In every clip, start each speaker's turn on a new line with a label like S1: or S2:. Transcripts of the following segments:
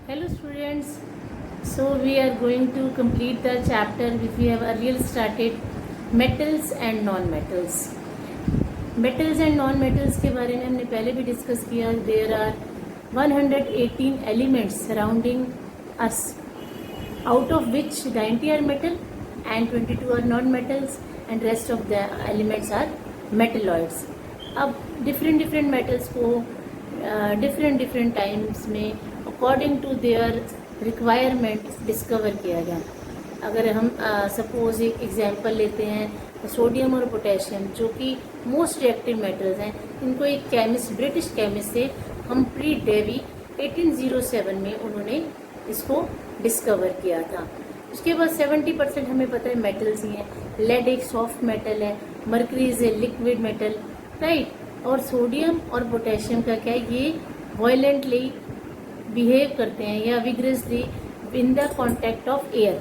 S1: Hello students, so we are going to complete the chapter which we have earlier started, metals and non-metals. Metals and non-metals के बारे में हमने पहले भी discuss किया. There are 118 elements surrounding us, out of which 90 are metal and 22 are non-metals and rest of the elements are metalloids. अब different metals को different times में according to their requirement discover किया गया. अगर हम सपोज एक example लेते हैं सोडियम और पोटेशियम, जो कि मोस्ट रिएक्टिव मेटल्स हैं, इनको एक केमिस्ट, ब्रिटिश केमिस्ट से हम्फ्री डेवी 1807 में उन्होंने इसको डिस्कवर किया था. उसके बाद 70% हमें पता है मेटल्स ही हैं. लेड एक सॉफ्ट मेटल है, mercury is a liquid metal, right. और सोडियम और पोटेशियम का क्या है, ये वायलेंटली बिहेव करते हैं या vigorously in the contact of air,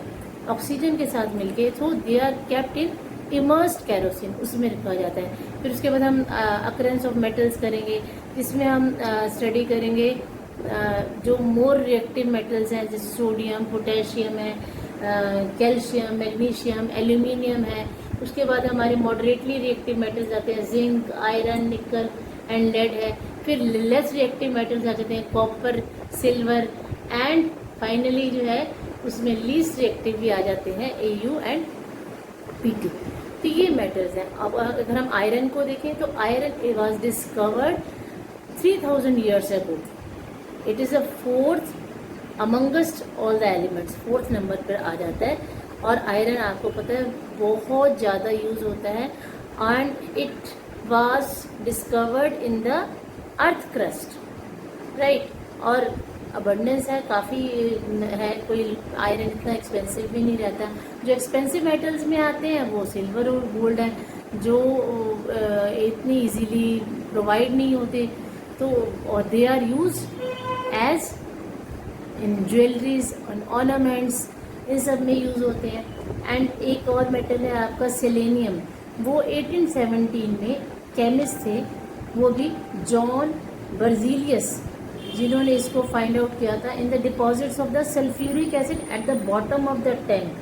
S1: oxygen के साथ मिलके, so they are kept in immersed kerosene, उसमें रखा जाता है. फिर उसके बाद हम अकरेंस ऑफ मेटल्स करेंगे, जिसमें हम स्टडी करेंगे जो मोर रिएक्टिव मेटल्स हैं, जैसे सोडियम, पोटेशियम है, कैल्शियम, मैग्नीशियम, एल्यूमिनियम है. उसके बाद हमारे मॉडरेटली रिएक्टिव मेटल्स आते हैं, zinc, iron, nickel and lead है. फिर लेस रिएक्टिव मेटल्स आ जाते हैं, कॉपर, सिल्वर एंड फाइनली जो है उसमें लीस्ट रिएक्टिव भी आ जाते हैं, Au एंड Pt. तो ये मेटल्स हैं. अब अगर हम आयरन को देखें तो iron was discovered 3000 years ago. It is a fourth amongst all the elements, fourth number पर आ जाता है. और आयरन आपको पता है बहुत ज़्यादा यूज होता है and it was discovered in the earth crust, right. और अबंडेंस है, काफ़ी है, कोई आयरन इतना एक्सपेंसिव भी नहीं रहता. जो एक्सपेंसिव मेटल्स में आते हैं वो सिल्वर और गोल्ड है, जो इतनी इजीली प्रोवाइड नहीं होते. तो और they are use as in jewelleries, ornaments, in सब में यूज़ होते हैं. एंड एक और मेटल है आपका सेलेनियम, वो 1817 में केमिस्ट थे, वो भी जॉन बर्जीलियस, जिन्होंने इसको फाइंड आउट किया था in the deposits of the sulphuric acid at the bottom of the tank.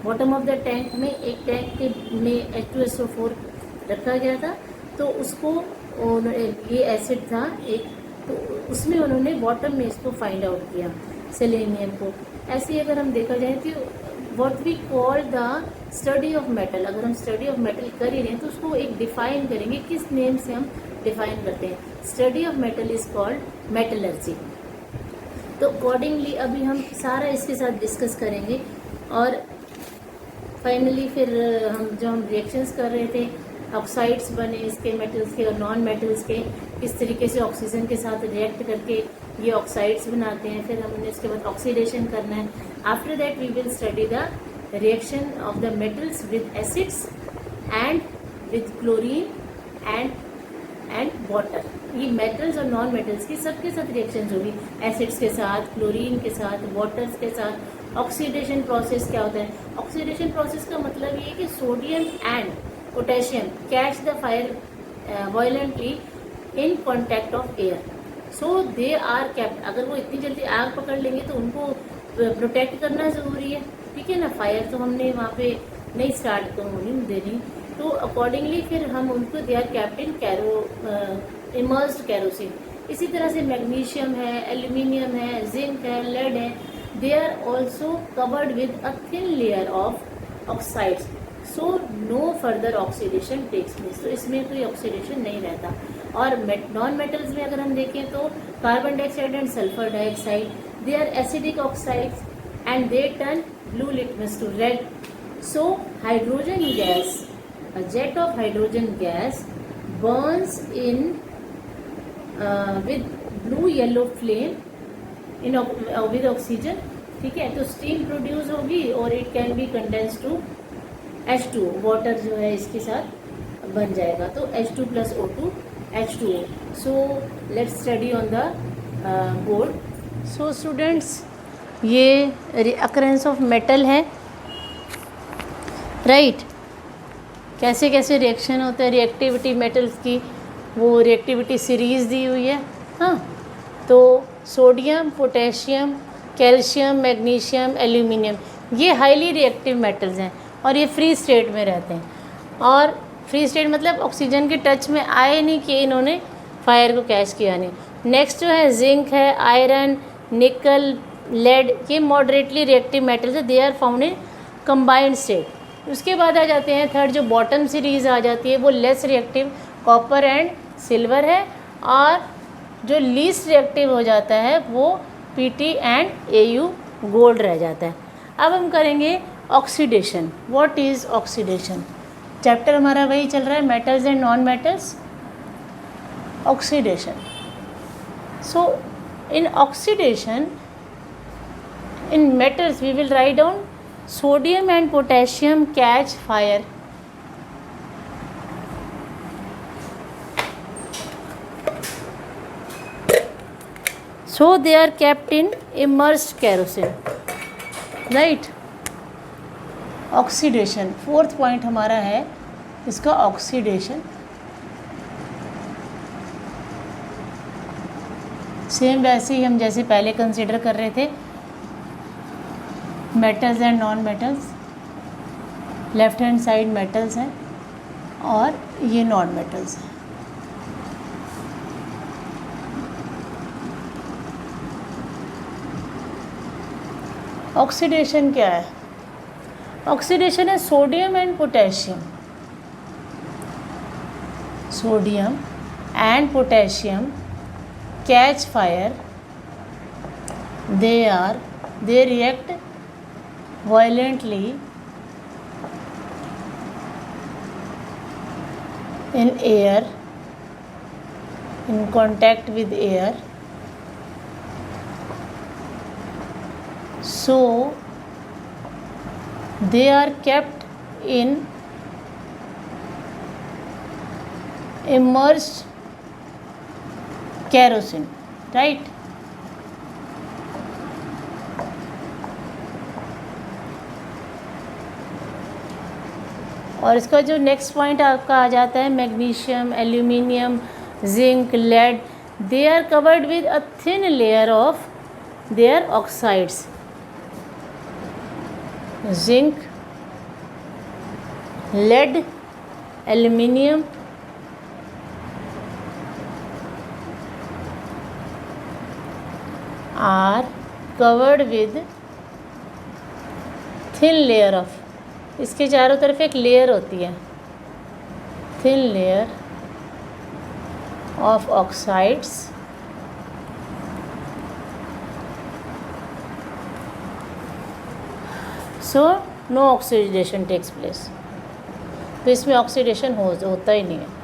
S1: Bottom of the tank में एक टैंक के में H2SO4 रखा गया था, तो उसको ये एसिड था एक, तो उसमें उन्होंने बॉटम में इसको फाइंड आउट किया, सेलेनियम को. ऐसे ही अगर हम देखा जाए तो what we call the study of metal, अगर हम स्टडी ऑफ मेटल कर ही रहे हैं तो उसको एक डिफाइन करेंगे, किस नेम से हम डिफाइन करते हैं. Study of metal is called metallurgy. तो अकॉर्डिंगली अभी हम सारा इसके साथ डिस्कस करेंगे. और फाइनली फिर हम जो हम रिएक्शंस कर रहे थे, ऑक्साइड्स बने इसके, मेटल्स के और नॉन मेटल्स के, किस तरीके से ऑक्सीजन के साथ रिएक्ट करके ये ऑक्साइड्स बनाते हैं. फिर हमने इसके बाद ऑक्सीडेशन करना है. After that we will study the reaction of the metals with acids and with chlorine and water. ये मेटल्स और नॉन मेटल्स की सबके साथ रिएक्शंस होगी, एसिड्स के साथ, क्लोरीन के साथ, वाटर्स के साथ. ऑक्सीडेशन प्रोसेस क्या होता है? ऑक्सीडेशन प्रोसेस का मतलब ये है कि sodium and potassium catch the fire violently in contact of air, so they are kept. अगर वो इतनी जल्दी आग पकड़ लेंगे तो उनको प्रोटेक्ट करना ज़रूरी है, ठीक है ना. फायर तो हमने वहाँ पे नहीं स्टार्ट तो होनी देनी, तो अकॉर्डिंगली फिर हम उनको they are kept in immersed kerosene. इसी तरह से मैग्नीशियम है, एल्यूमिनियम है, जिंक है, लेड है, they are also covered with a thin layer of oxides, so no further oxidation takes place. तो इसमें कोई ऑक्सीडेशन नहीं रहता. और नॉन मेटल्स में अगर हम देखें तो carbon dioxide and sulphur dioxide, they are acidic oxides and they turn blue litmus to red. So hydrogen gas, a jet of hydrogen gas burns in with blue yellow flame in with oxygen, ठीक है. तो steam produce होगी और it can be condense to H2O, water जो है इसके साथ बन जाएगा, तो H2 plus O2 H2O. So let's study on the board. So students, ये अकरेंस ऑफ मेटल है, राइट. कैसे कैसे रिएक्शन होता है, रिएक्टिविटी मेटल्स की, वो रिएक्टिविटी सीरीज दी हुई है. हाँ, तो sodium, potassium, calcium, magnesium, aluminium, ये हाईली रिएक्टिव मेटल्स हैं और ये फ्री स्टेट में रहते हैं। और फ्री स्टेट मतलब ऑक्सीजन के टच में आए नहीं कि इन्होंने फायर को कैच किया नहीं। नेक्स्ट जो है जिंक है, आयरन, निकल, लेड, ये मॉडरेटली रिएक्टिव मेटल्स है, they are found in combined state. उसके बाद आ जाते हैं थर्ड, जो बॉटम सीरीज आ जाती है वो less reactive, copper and silver है, और जो लीस्ट रिएक्टिव हो जाता है वो पीटी एंड एयू गोल्ड रह जाता है। अब हम करेंगे oxidation. What is oxidation? Chapter हमारा वही चल रहा है, metals and non metals, oxidation. So in oxidation, in metals we will write down sodium and potassium catch fire. So they are kept in immersed kerosene, right? Oxidation, fourth point हमारा है इसका oxidation. Same वैसे ही हम जैसे पहले consider कर रहे थे metals and non metals, left hand side metals हैं और ये नॉन मेटल्स हैं। ऑक्सीडेशन क्या है? ऑक्सीडेशन है sodium and potassium, sodium and potassium catch fire, they react violently in air, in contact with air, so they are kept in immersed kerosene, right? और इसका जो नेक्स्ट पॉइंट आपका आ जाता है magnesium, aluminium, zinc, lead, they are covered with a thin layer of their oxides. Zinc, lead, aluminium are covered with thin layer of, इसके चारों तरफ एक लेयर होती है, thin layer of oxides, so no oxidation takes place. तो इसमें oxidation होता ही नहीं है।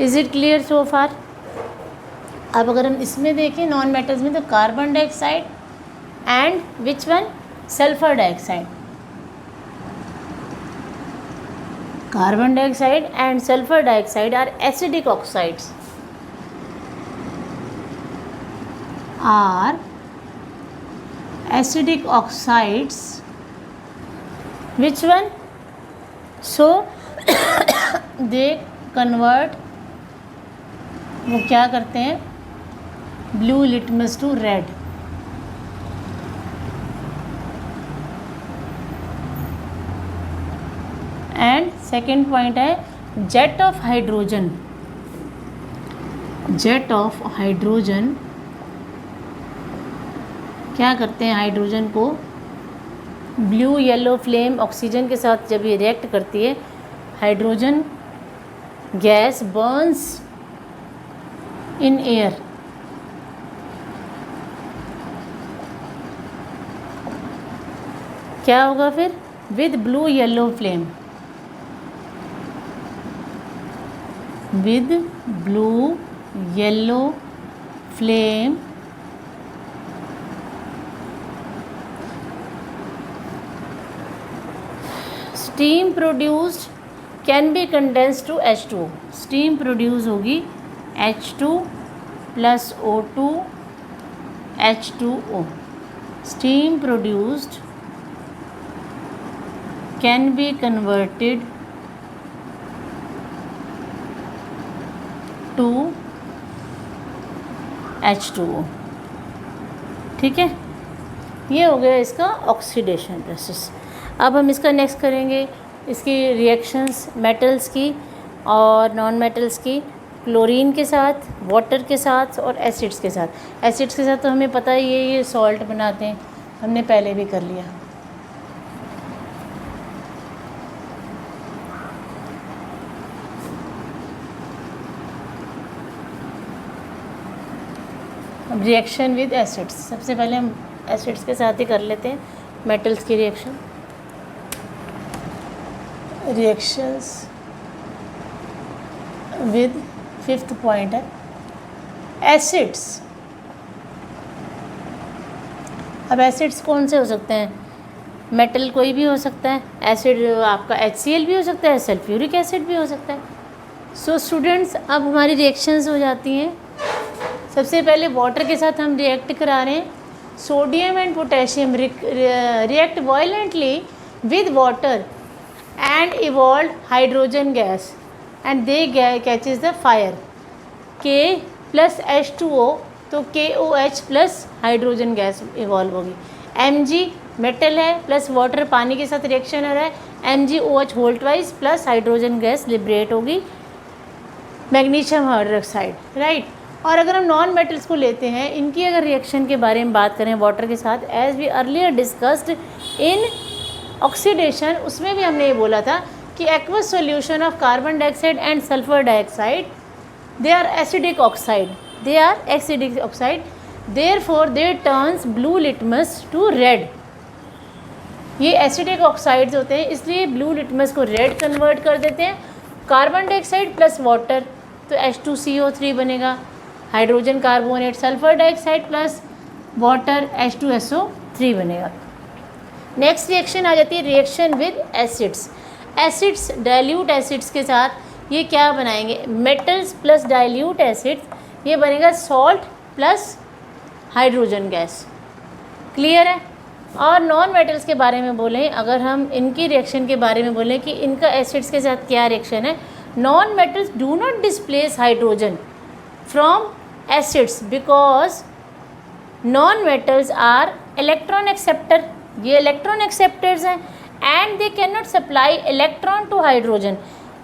S1: Is it clear so far? अब अगर हम इसमें देखें नॉन मेटल्स में, तो carbon dioxide and which one? Sulphur dioxide. Carbon dioxide and sulphur dioxide are acidic oxides, are acidic oxides. Which one? So they convert, वो क्या करते हैं, blue litmus to red. And second point है jet of hydrogen. Jet of hydrogen क्या करते हैं, hydrogen को blue yellow flame oxygen के साथ जब ये रिएक्ट करती है, hydrogen gas burns in air. क्या होगा फिर? With blue yellow flame, with blue yellow flame steam produced can be condense to H2O। Steam produce होगी H2 plus O2 H2O। Steam produced can be converted 2H2O। ठीक है, ये हो गया इसका ऑक्सीडेशन प्रोसेस। अब हम इसका नेक्स्ट करेंगे इसकी रिएक्शंस मेटल्स की और नॉन मेटल्स की, क्लोरीन के साथ, वाटर के साथ और एसिड्स के साथ। एसिड्स के साथ तो हमें पता ही है ये सॉल्ट बनाते हैं, हमने पहले भी कर लिया। अब रिएक्शन विद एसिड्स, सबसे पहले हम एसिड्स के साथ ही कर लेते हैं मेटल्स की reaction. Reactions with, fifth point है एसिड्स। अब एसिड्स कौन से हो सकते हैं? मेटल कोई भी हो सकता है, एसिड आपका HCl भी हो सकता है, सल्फ्यूरिक एसिड भी हो सकता है। सो स्टूडेंट्स, अब हमारी रिएक्शंस हो जाती हैं। सबसे पहले वाटर के साथ हम रिएक्ट करा रहे हैं। Sodium and potassium react violently with water and evolved hydrogen gas and they catches the fire। K plus H2O तो KOH plus hydrogen gas evolve होगी। Mg मेटल है प्लस वाटर, पानी के साथ रिएक्शन हो रहा है, MgOH whole twice plus hydrogen gas liberate होगी, मैग्नीशियम हाइड्रोक्साइड, राइट। और अगर हम नॉन मेटल्स को लेते हैं, इनकी अगर रिएक्शन के बारे में बात करें वाटर के साथ, as we earlier discussed in oxidation, उसमें भी हमने ये बोला था कि aqueous solution of carbon dioxide and sulphur dioxide they are acidic oxide, therefore they turns blue litmus to red. ये एसिडिक ऑक्साइड्स होते हैं, इसलिए ब्लू लिटमस को रेड कन्वर्ट कर देते हैं। कार्बन डाइऑक्साइड प्लस वाटर तो H2CO3 बनेगा, hydrogen carbonate, sulphur dioxide plus water H2SO3 बनेगा। नेक्स्ट रिएक्शन आ जाती है reaction with acids. Acids dilute acids के साथ ये क्या बनाएंगे? मेटल्स प्लस डाइल्यूट एसिड्स, ये बनेगा salt plus hydrogen gas. Clear है? और नॉन मेटल्स के बारे में बोलें, अगर हम इनकी रिएक्शन के बारे में बोलें कि इनका एसिड्स के साथ क्या रिएक्शन है, non metals do not displace hydrogen from acids because non metals are electron acceptor, ये इलेक्ट्रॉन एक्सेप्टर्स हैं, and they can not supply electron to hydrogen.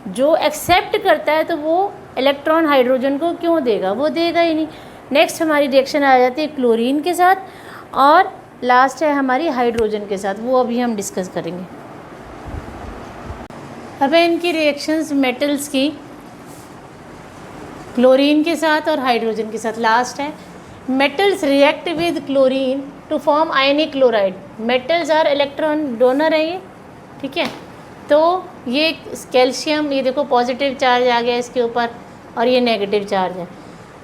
S1: जो एक्सेप्ट करता है तो वो इलेक्ट्रॉन हाइड्रोजन को क्यों देगा? वो देगा ही नहीं। नेक्स्ट हमारी रिएक्शन आ जाती है क्लोरीन के साथ, और लास्ट है हमारी हाइड्रोजन के साथ, वो अभी हम डिस्कस करेंगे। अब है इनकी रिएक्शंस मेटल्स की, क्लोरीन के साथ और हाइड्रोजन के साथ। लास्ट है metals react with chlorine to form ionic chloride. Metals are electron donor है ये, ठीक है। तो ये कैल्शियम, ये देखो पॉजिटिव चार्ज आ गया इसके ऊपर और ये नेगेटिव चार्ज है।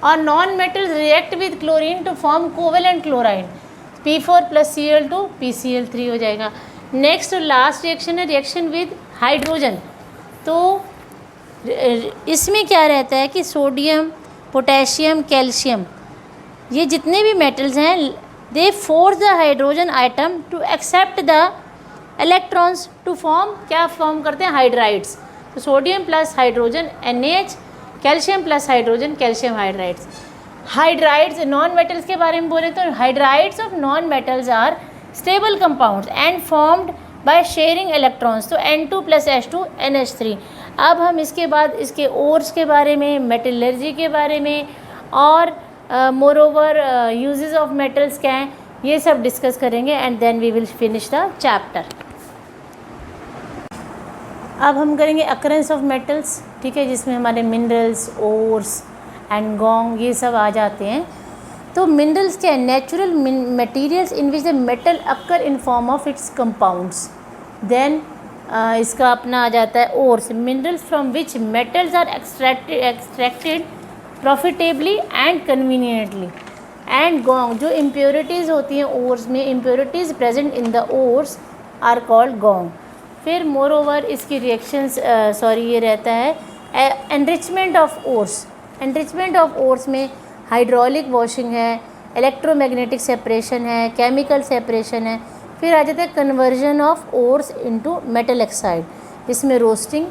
S1: और non metals react with chlorine to form covalent chloride, P4 plus Cl2 PCl3 हो जाएगा। नेक्स्ट लास्ट रिएक्शन है रिएक्शन विद हाइड्रोजन। तो इसमें क्या रहता है कि सोडियम, पोटेशियम, कैल्शियम, ये जितने भी मेटल्स हैं, they force the hydrogen atom to accept the electrons to form, क्या फॉर्म करते हैं? हाइड्राइड्स। तो sodium plus hydrogen NaH, calcium plus hydrogen calcium hydrides. Hydrides non metals के बारे में बोले तो hydrides of non metals are stable compounds and formed by sharing electrons, तो N2 प्लस H2 NH3। अब हम इसके बाद इसके ओर्स के बारे में, मेटलर्जी के बारे में और मोरओवर यूजेस ऑफ मेटल्स क्या हैं, ये सब डिस्कस करेंगे and then we will finish the chapter. अब हम करेंगे अकरेंस ऑफ मेटल्स, ठीक है, जिसमें हमारे मिनरल्स, ओर्स एंड गोंग ये सब आ जाते हैं। तो मिनरल्स क्या है? Natural materials in which the metal occur in form of its compounds. Then इसका अपना आ जाता है ores, minerals from which metals are extracted profitably and conveniently. And gangue, जो इम्प्योरिटीज़ होती हैं ओर्स में, impurities present in the ores are called gangue. फिर मोर ओवर इसकी रिएक्शंस ये रहता है enrichment of ores. Enrichment of ores में हाइड्रोलिक वॉशिंग है, इलेक्ट्रोमैग्नेटिक सेपरेशन है, केमिकल सेपरेशन है। फिर आ जाता है conversion of ores into metal oxide, इसमें रोस्टिंग,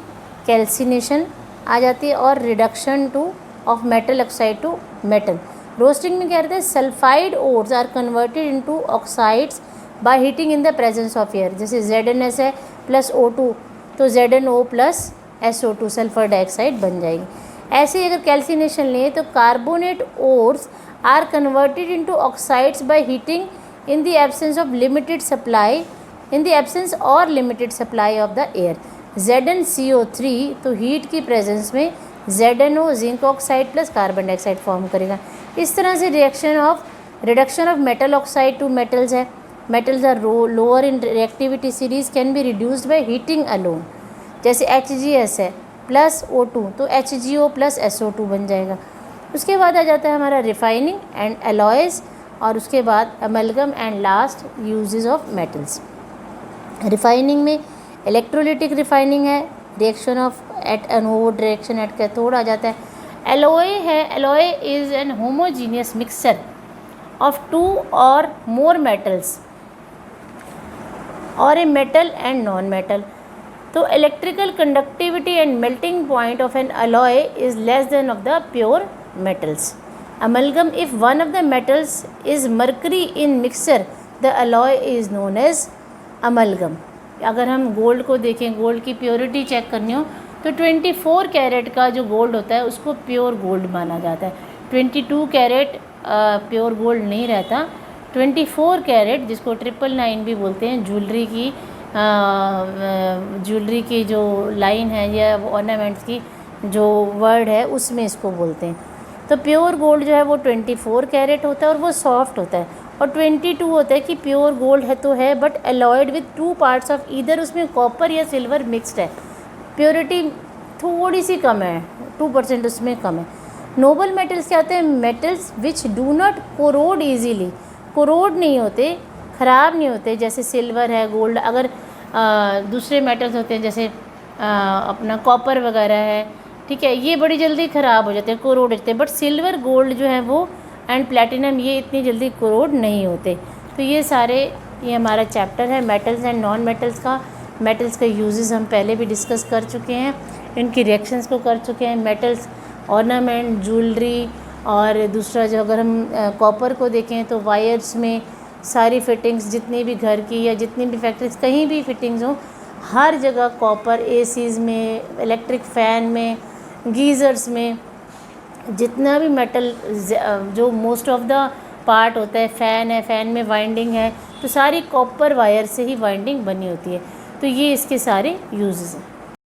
S1: कैल्सिनेशन आ जाती है और reduction to of metal oxide to metal. Roasting में क्या रहता है, sulphide ores are converted into oxides by heating in the presence of air. जैसे ZnS है प्लस O2 तो ZnO plus SO2 sulphur dioxide बन जाएगी। ऐसे ही अगर कैल्सिनेशन लें तो carbonate ores are converted into oxides by heating in the absence of limited supply और limited supply of the air. ZnCO3 तो हीट की प्रेजेंस में ZnO zinc oxide plus carbon dioxide form करेगा। इस तरह से reduction of metal oxide to metals है। Metals are lower in reactivity series can be reduced by heating alone. जैसे HgS है प्लस O2 तो HgO प्लस SO2 बन जाएगा। उसके बाद आ जाता है हमारा रिफाइनिंग एंड एलॉयज़, और उसके बाद amalgam and last uses of metals. Refining में इलेक्ट्रोलिटिक रिफाइनिंग है, reaction of at anode, reaction at cathode आ जाता है। एलॉय है, alloy is an homogeneous mixture of 2 और मोर मेटल्स और a metal and non metal. तो electrical conductivity and melting point of an alloy is less than of the pure metals. Amalgam, if one of the metals is mercury in mixture, the alloy is known as amalgam. अगर हम gold को देखें, gold की purity check करनी हो तो 24 carat का जो गोल्ड होता है उसको प्योर गोल्ड माना जाता है। 22 कैरेट प्योर गोल्ड नहीं रहता। 24 कैरेट जिसको 999 भी बोलते हैं, ज्वेलरी की जो लाइन है या ऑर्नामेंट्स की जो वर्ड है उसमें इसको बोलते हैं। तो प्योर गोल्ड जो है वो 24 कैरेट होता है और वो सॉफ्ट होता है, और 22 होता है कि प्योर गोल्ड है तो है but alloyed with 2 parts of either, उसमें कॉपर या सिल्वर मिक्सड है, प्योरिटी थोड़ी सी कम है, 2% उसमें कम है। नोबल मेटल्स क्या होते हैं, metals which do not corrode easily, corrode नहीं होते, ख़राब नहीं होते, जैसे सिल्वर है, गोल्ड, अगर दूसरे मेटल्स होते हैं जैसे अपना कॉपर वगैरह है, ठीक है, ये बड़ी जल्दी ख़राब हो जाते हैं, कोरोड हो जाते हैं, बट सिल्वर गोल्ड जो है वो एंड प्लेटिनम ये इतनी जल्दी कोरोड नहीं होते। तो ये हमारा चैप्टर है मेटल्स एंड नॉन मेटल्स का। मेटल्स का यूजेस हम पहले भी डिस्कस कर चुके हैं, इनकी रिएक्शंस को कर चुके हैं। मेटल्स ऑर्नामेंट, ज्वेलरी, और दूसरा जो अगर हम कॉपर को देखें तो वायर्स में सारी फिटिंग्स, जितनी भी घर की या जितनी भी फैक्ट्रीज कहीं भी फिटिंग्स हो, हर जगह कॉपर, एसीज़ में, इलेक्ट्रिक फ़ैन में, गीज़र्स में, जितना भी मेटल जो मोस्ट ऑफ द पार्ट होता है, फ़ैन है, फ़ैन में वाइंडिंग है, तो सारी कॉपर वायर से ही वाइंडिंग बनी होती है। तो ये इसके सारे यूजेस हैं।